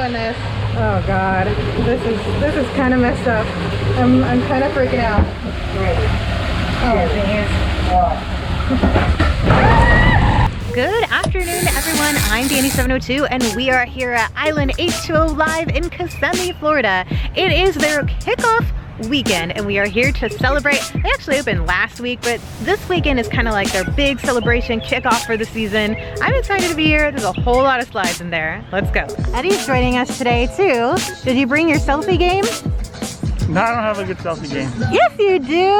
on this. Oh God, this is kind of messed up. I'm kind of freaking out. Good afternoon, everyone. I'm Danny702, and we are here at Island H2O Live in Kissimmee, Florida. It is their kickoff weekend, and we are here to celebrate. They actually opened last week, but this weekend is kind of like their big celebration kickoff for the season. I'm excited to be here. There's a whole lot of slides in there. Let's go. Eddie's joining us today too. Did you bring your selfie game? No, I don't have a good selfie game. Yes, you do.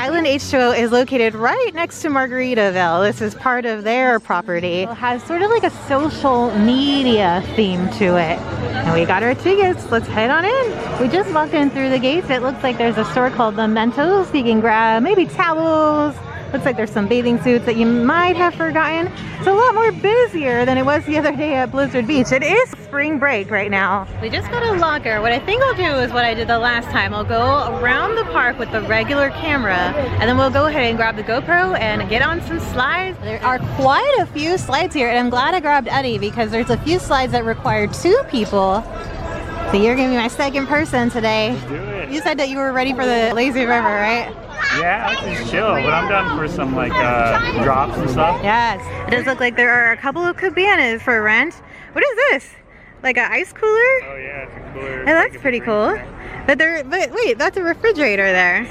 Island H2O is located right next to Margaritaville. This is part of their property. It has sort of like a social media theme to it. And we got our tickets. Let's head on in. We just walked in through the gates. It looks like there's a store called The Mentos. You can grab maybe towels. Looks like there's some bathing suits that you might have forgotten. It's a lot more busier than it was the other day at Blizzard Beach. It is spring break right now. We just got a locker. What I think I'll do is what I did the last time. I'll go around the park with the regular camera, and then we'll go ahead and grab the GoPro and get on some slides. There are quite a few slides here, and I'm glad I grabbed Eddie because there's a few slides that require 2 people. So you're gonna be my second person today. Let's do it. You said that you were ready for the lazy river, right? Yeah, I just chill, but I'm done for some like drops and stuff. Yes. It does look like there are a couple of cabanas for rent. What is this? Like an ice cooler? Oh yeah, it's a cooler. Oh, that's pretty cool. But wait, that's a refrigerator there.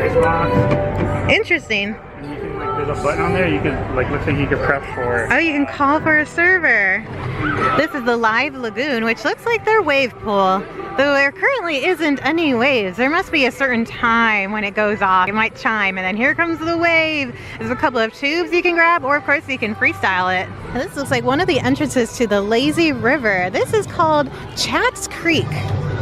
Ice box. Interesting. And you can like, there's a button on there. You can like, looks like you can press for. Oh, you can call for a server. This is the live lagoon, which looks like their wave pool. Though there currently isn't any waves. There must be a certain time when it goes off. It might chime, and then here comes the wave. There's a couple of tubes you can grab, or of course you can freestyle it. And this looks like one of the entrances to the lazy river. This is called Chat's Creek.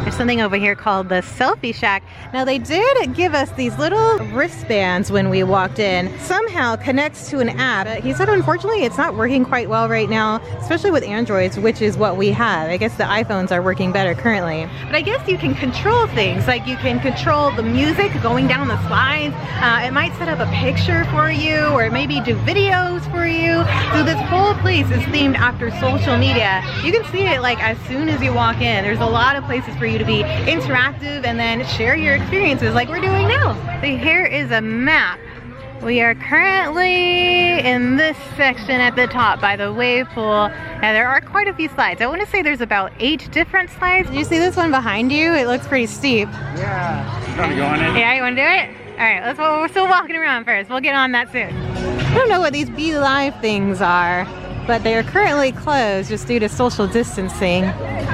There's something over here called the Selfie Shack. Now they did give us these little wristbands when we walked in. Somehow connects to an app. He said unfortunately it's not working quite well right now, especially with Androids, which is what we have. I guess the iPhones are working better currently. But I guess you can control things, like you can control the music going down the slides. It might set up a picture for you, or maybe do videos for you. So this whole place is themed after social media. You can see it like as soon as you walk in. There's a lot of places for you to be interactive and then share your experiences like we're doing now. So here is a map. We are currently in this section at the top by the wave pool. Now there are quite a few slides. I want to say there's about 8 different slides. Did you see this one behind you? It looks pretty steep. Yeah. You want to go on it? Yeah, you want to do it? All right, we're still walking around first. We'll get on that soon. I don't know what these Be Live things are, but they are currently closed just due to social distancing.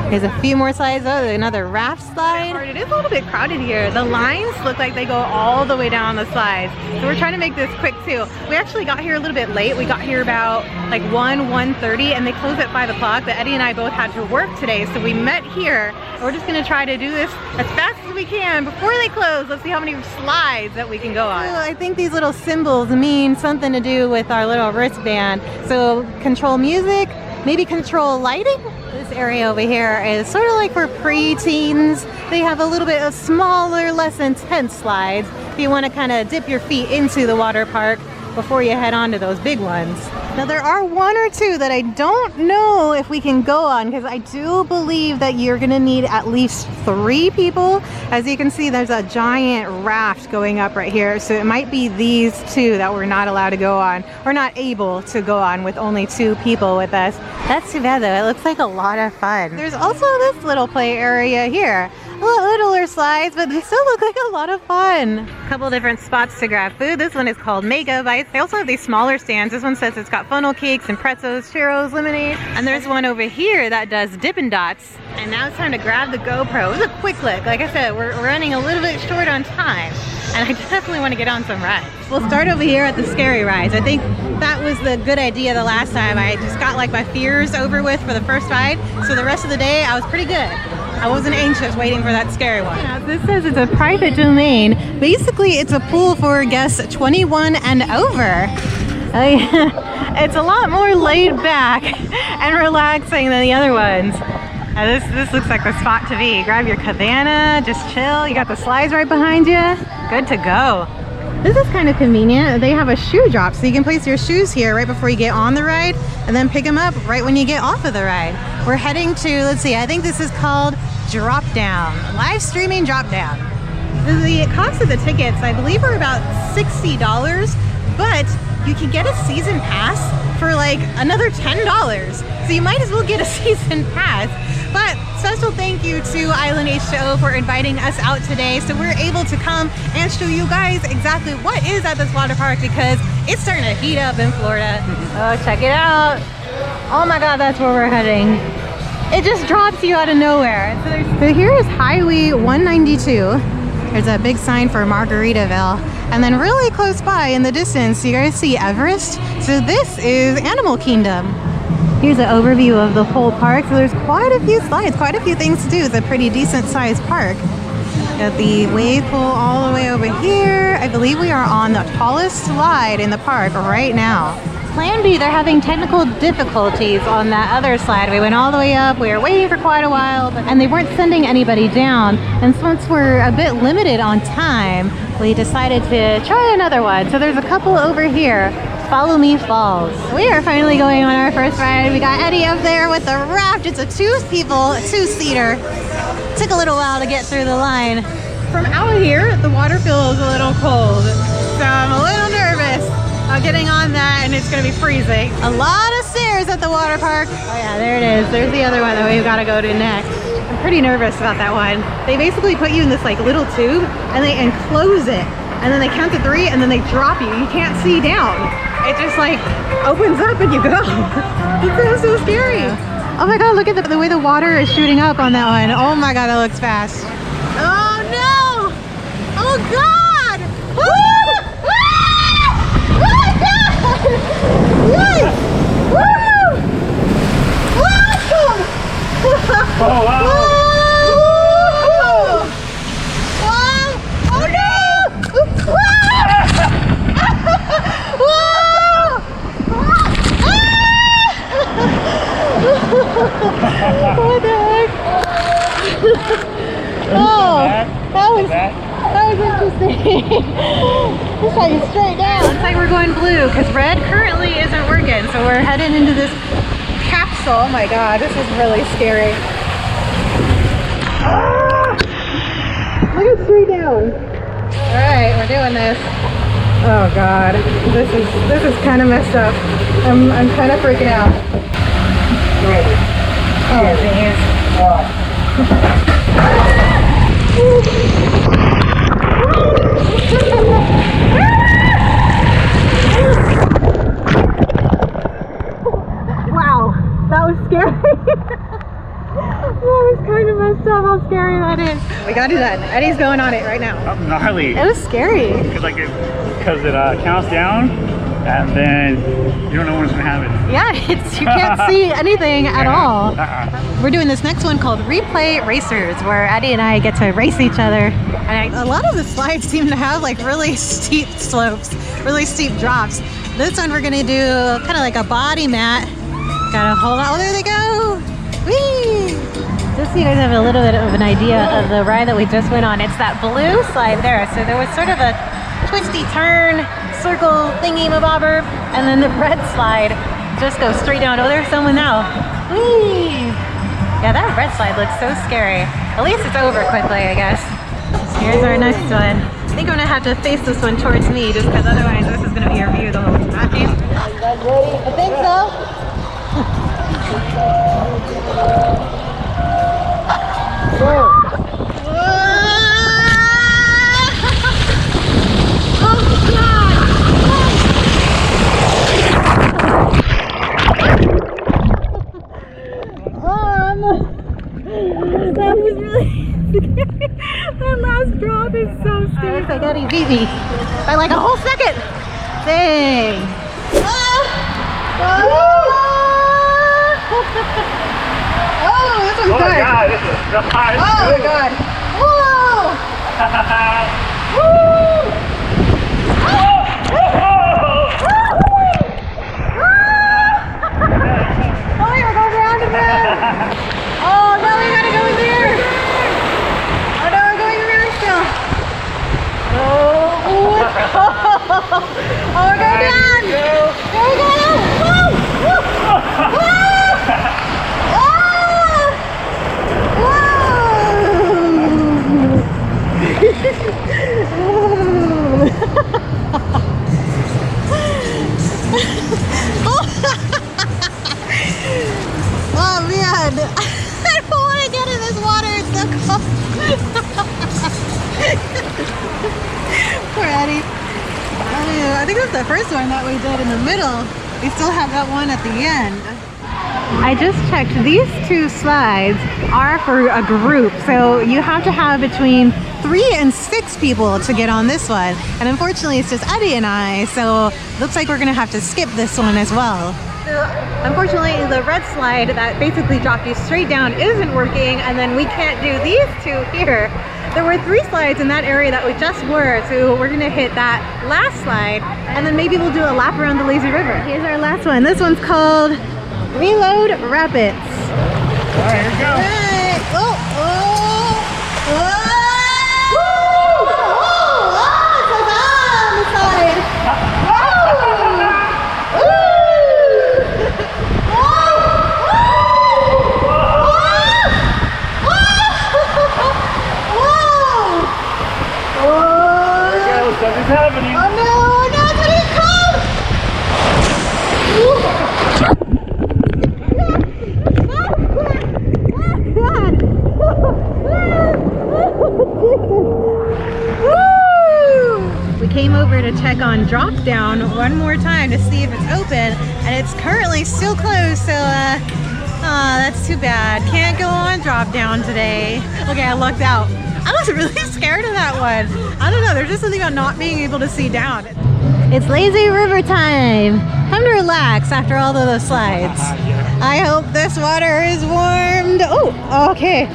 There's a few more slides. Oh, there's another raft slide. It is a little bit crowded here. The lines look like they go all the way down the slides. So we're trying to make this quick too. We actually got here a little bit late. We got here about like 1:30, and they close at 5 o'clock. But Eddie and I both had to work today, so we met here. We're just gonna try to do this as fast as we can before they close. Let's see how many slides that we can go on. I think these little symbols mean something to do with our little wristband. So control music, maybe control lighting. This area over here is sort of like for pre-teens. They have a little bit of smaller, less intense slides if you want to kind of dip your feet into the water park before you head on to those big ones. Now there are 1 or 2 that I don't know if we can go on, because I do believe that you're gonna need at least 3 people. As you can see, there's a giant raft going up right here, so it might be these 2 that we're not allowed to go on, or not able to go on with only 2 people with us. That's too bad though. It looks like a lot of fun. There's also this little play area here. Littler slides, but they still look like a lot of fun. A couple different spots to grab food. This one is called Mega Bites. They also have these smaller stands. This one says it's got funnel cakes and pretzels, churros, lemonade. And there's one over here that does Dippin' Dots. And now it's time to grab the GoPro. It was a quick look. Like I said, we're running a little bit short on time. And I definitely want to get on some rides. We'll start over here at the scary rides. I think that was the good idea the last time. I just got like my fears over with for the first ride. So the rest of the day, I was pretty good. I wasn't anxious waiting for that scary one. Yeah, this says it's a private domain. Basically, it's a pool for guests 21 and over. It's a lot more laid back and relaxing than the other ones. This looks like the spot to be. Grab your cabana, just chill. You got the slides right behind you. Good to go. This is kind of convenient. They have a shoe drop, so you can place your shoes here right before you get on the ride and then pick them up right when you get off of the ride. We're heading to, let's see, I think this is called Drop Down, live streaming Drop Down. The cost of the tickets, I believe, are about $60, but you can get a season pass for like another $10. So you might as well get a season pass. But special thank you to Island H2O for inviting us out today, so we're able to come and show you guys exactly what is at this water park, because it's starting to heat up in Florida. Oh, check it out. Oh my God, that's where we're heading. It just drops you out of nowhere. So here is Highway 192. There's a big sign for Margaritaville. And then really close by in the distance, you guys see Everest. So this is Animal Kingdom. Here's an overview of the whole park. So there's quite a few slides, quite a few things to do. It's a pretty decent sized park. Got the wave pool all the way over here. I believe we are on the tallest slide in the park right now. Plan B, they're having technical difficulties on that other slide. We went all the way up, we were waiting for quite a while, and they weren't sending anybody down. And since we're a bit limited on time, we decided to try another one. So there's a couple over here. Follow Me Falls. We are finally going on our first ride. We got Eddie up there with the raft. It's a two-seater. Took a little while to get through the line. From out here, the water feels a little cold, so I'm a little nervous about getting on that, and it's gonna be freezing. A lot of stairs at the water park. Oh yeah, there it is. There's the other one that we've gotta go to next. I'm pretty nervous about that one. They basically put you in this like little tube, and they enclose it, and then they count to 3, and then they drop you. You can't see down. It just like opens up and you go. It sounds so scary. Oh my God, look at the way the water is shooting up on that one. Oh my God, that looks fast. Oh no! Oh God! Woo! Oh God! Yes! Woo! Woo! Oh wow! Whoa! Oh no! What the heck? Oh, that was interesting. This one is straight down. Looks like we're going blue because red currently isn't working. So we're heading into this capsule. Oh my God, this is really scary. Look at straight down. All right, we're doing this. Oh God, this is kind of messed up. I'm kind of freaking out. Oh, geez. Wow, that was scary. That was kind of messed up how scary that is. We gotta do that. Eddie's going on it right now. Oh, gnarly. It was scary. Because it counts down, and then you don't know when it's gonna happen. Yeah, you can't see anything at all. We're doing this next one called Replay Racers, where Eddie and I get to race each other. And a lot of the slides seem to have like really steep slopes, really steep drops. This one we're gonna do kind of like a body mat. Gotta hold on. Oh, there they go. Whee! Just so you guys have a little bit of an idea of the ride that we just went on. It's that blue slide there. So there was sort of a twisty turn, circle thingy mabobber, and then the red slide just goes straight down. Oh, there's someone now. Whee! Yeah, that red slide looks so scary. At least it's over quickly, I guess. So here's our next one. I think I'm gonna have to face this one towards me, just because otherwise this is gonna be your view the whole time. Are you guys ready? I think so. Whoa. That was really scary. That last drop is so scary. I got it beat me by like a whole second. Dang. Oh, this one's good. Oh my God, this is hard. Oh my God. Whoa. Woo. Oh, you're going around and round. Oh no, we gotta go in there. Oh no, we're going around still. Oh, what Oh, we're going down! There we go! Woo! Woo! Woo! Oh man, I don't want to get in this water, it's so cold. Poor Eddie. Oh, I think that's the first one that we did in the middle. We still have that one at the end. I just checked, these 2 slides are for a group, so you have to have between 3 and 6 people to get on this one. And unfortunately it's just Eddie and I, so looks like we're gonna have to skip this one as well. So unfortunately the red slide that basically dropped you straight down isn't working, and then we can't do these 2 here. There were 3 slides in that area that we just were, so we're gonna hit that last slide, and then maybe we'll do a lap around the lazy river. Here's our last one. This one's called Reload Rapids. All right, here we go. All right. Oh, oh, oh. Woo! Oh, it's like on the side. Something's happening. Oh no, no, it's getting cold! We came over to check on drop down one more time to see if it's open, and it's currently still closed, so that's too bad. Can't go on drop down today. Okay, I lucked out. I was really scared of that one. I don't know, there's just something about not being able to see down. It's lazy river time. Time to relax after all of those slides. I hope this water is warmed. Oh, okay.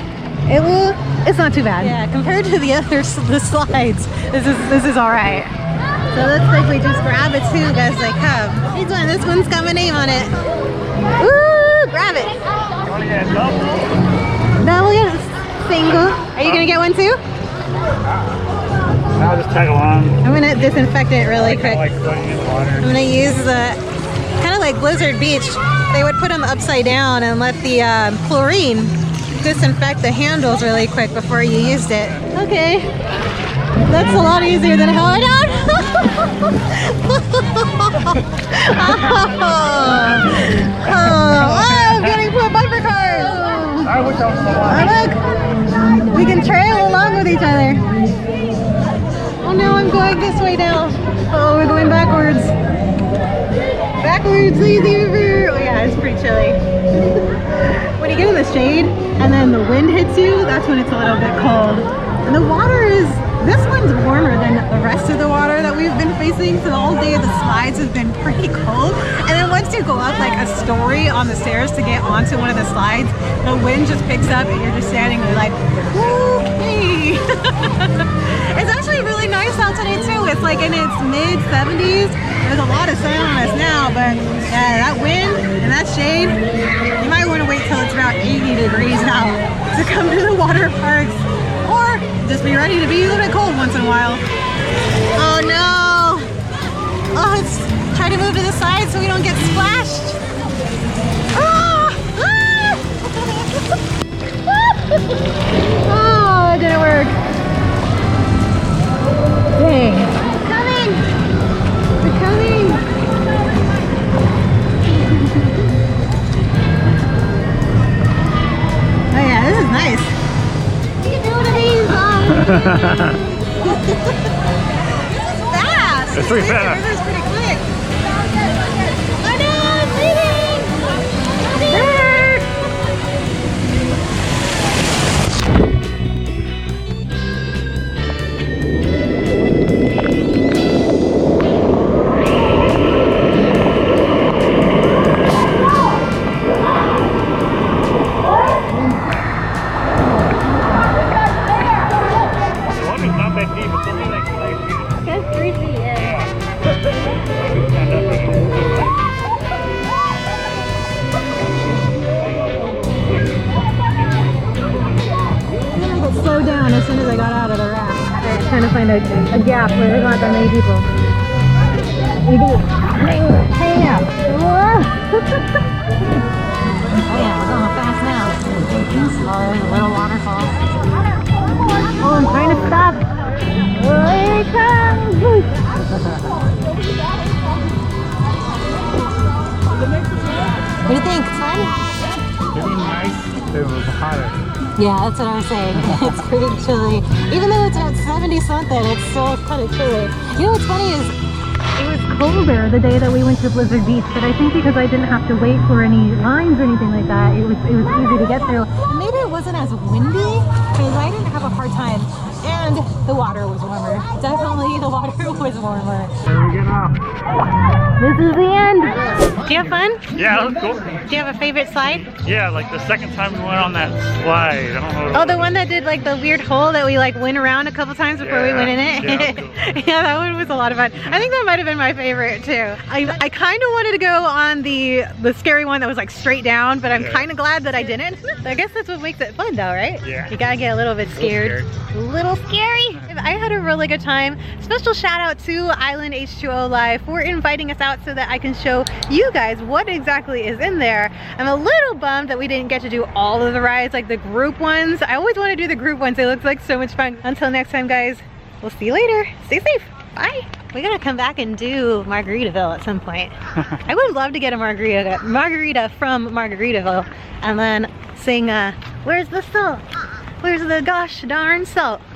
It's not too bad. Yeah, compared to the other slides, this is all right. So let's quickly just grab it too as they come. This one's got my name on it. Ooh, grab it. You want to get a double? No, we'll get a single. Are you gonna get one too? I'll just tag along. I'm gonna disinfect it really quick. Like putting in the water. I'm gonna use the, kind of like Blizzard Beach, they would put them upside down and let the chlorine disinfect the handles really quick before you used it. Okay, that's a lot easier than how I done. Oh, I'm getting put bumper cars. I wish I was so long. Oh, look, we can trail along with each other. Oh no, I'm going this way now. Oh, we're going backwards. Backwards, lazy river. Oh yeah, it's pretty chilly. When you get in the shade and then the wind hits you, that's when it's a little bit cold. And the water is, this one's warmer than the rest of the water that we've been facing. So the whole day the slides have been pretty cold. And then once you go up like a story on the stairs to get onto one of the slides, the wind just picks up and you're just standing there like, okay. It's actually really nice out today too. It's like in its mid 70s. There's a lot of sun on us now, but yeah, that wind and that shade, you might want to wait till it's about 80 degrees out to come to the water parks, or just be ready to be a little bit cold once in a while. Oh no! Oh, let's try to move to the side so we don't get splashed. Ah! Ah! Oh, it didn't work. Dang. It's coming! It's coming! Oh yeah, this is nice. You can do what This is fast! It's pretty fast. The river's pretty quick. Oh no, it's leaving! The water's not that deep, it's only like 3 feet. Just 3 feet, yeah. find a gap where there's not that many people. We do hang out. Oh yeah, we're going fast now. Oh, there's a little waterfall. Oh, I'm trying to stop. Here it comes. What do you think? It's fun? It'd be nice if it was hotter. Yeah, that's what I was saying. It's pretty chilly. Even though it's at 70 something, it's still kind of chilly. You know what's funny is it was colder the day that we went to Blizzard Beach, but I think because I didn't have to wait for any lines or anything like that, it was easy to get through. Maybe it wasn't as windy because I didn't have a hard time. And the water was warmer. Definitely the water was warmer. There we get off. This is the end. Do you have fun? Yeah, that was cool. Do you have a favorite slide? Yeah, like the second time we went on that slide. I don't know. Oh, the one that did like the weird hole that we like went around a couple times before we went in it? Yeah, that was cool. Yeah, that one was a lot of fun. I think that might have been my favorite too. I kind of wanted to go on the scary one that was like straight down, but I'm kind of glad that I didn't. I guess that's what makes it fun though, right? Yeah. You gotta get a little bit scared. A little scary. I had a really good time. Special shout out to Island H2O Live for inviting us out so that I can show you guys what exactly is in there. I'm a little bummed that we didn't get to do all of the rides, like the group ones. I always want to do the group ones. It looks like so much fun. Until next time, guys, we'll see you later. Stay safe. Bye. We gotta come back and do Margaritaville at some point. I would love to get a margarita from Margaritaville and then sing, where's the salt? Where's the gosh darn salt?